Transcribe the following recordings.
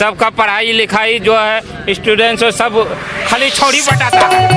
सबका पढ़ाई लिखाई जो है स्टूडेंट्स सब खाली छोड़ी पटाता है।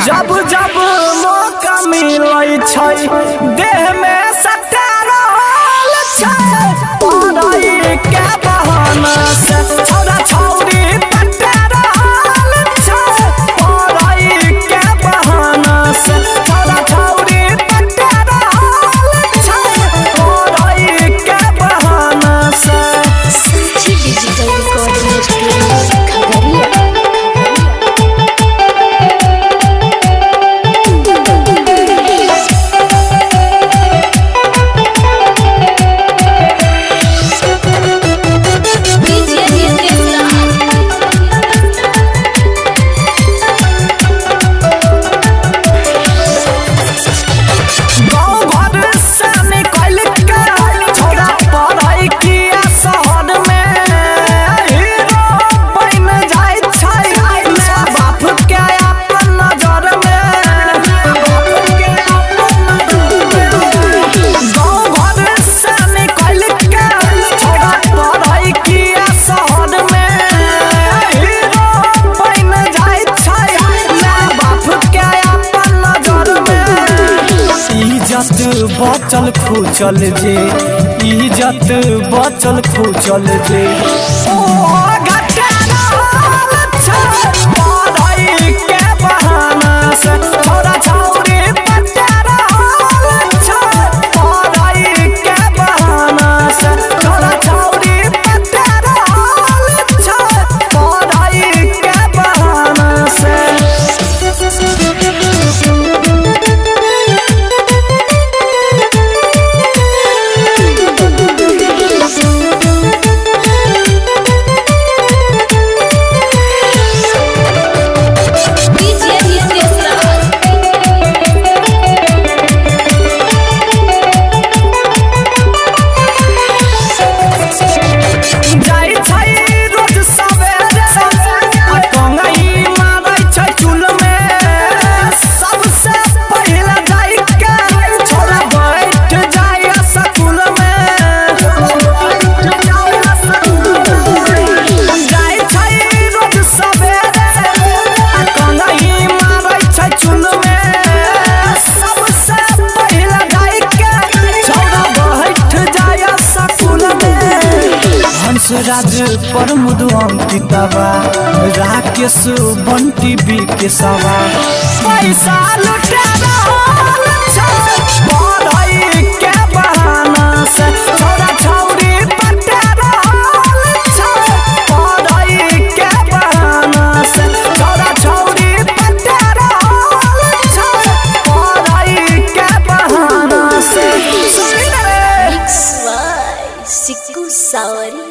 जब जब मौका मिलै छै देह में सट्टा रहल छै पढ़ाई के बहाना से छोरा छौरी पट्टा रहल छै पढ़ाई के बहाना से छोरा छौरी पट्टा रहल छै पढ़ाई के बहाना से। Digital recording studio Khagaria. बचल खुचल जे इज्जत बचल खुचल जे ओ घटा रहल छै पढ़ाई के बहाना से छोरा छौरी पट्टा रहल छै पढ़ाई के बहाना से छोरा छौरी पट्टा रहल छै पढ़ाई के बहाना से। राज प्रमुद अंकितवा राकेश बंटी के सवा पैसा लुटा रहल छै पढ़ाई के बहाना से छोरा छौरी पट्टा रहल छै पढ़ाई के बहाना से छोरा छौरी पट्टा रहल छै पढ़ाई के बहाना से। सिक्कू सावरी।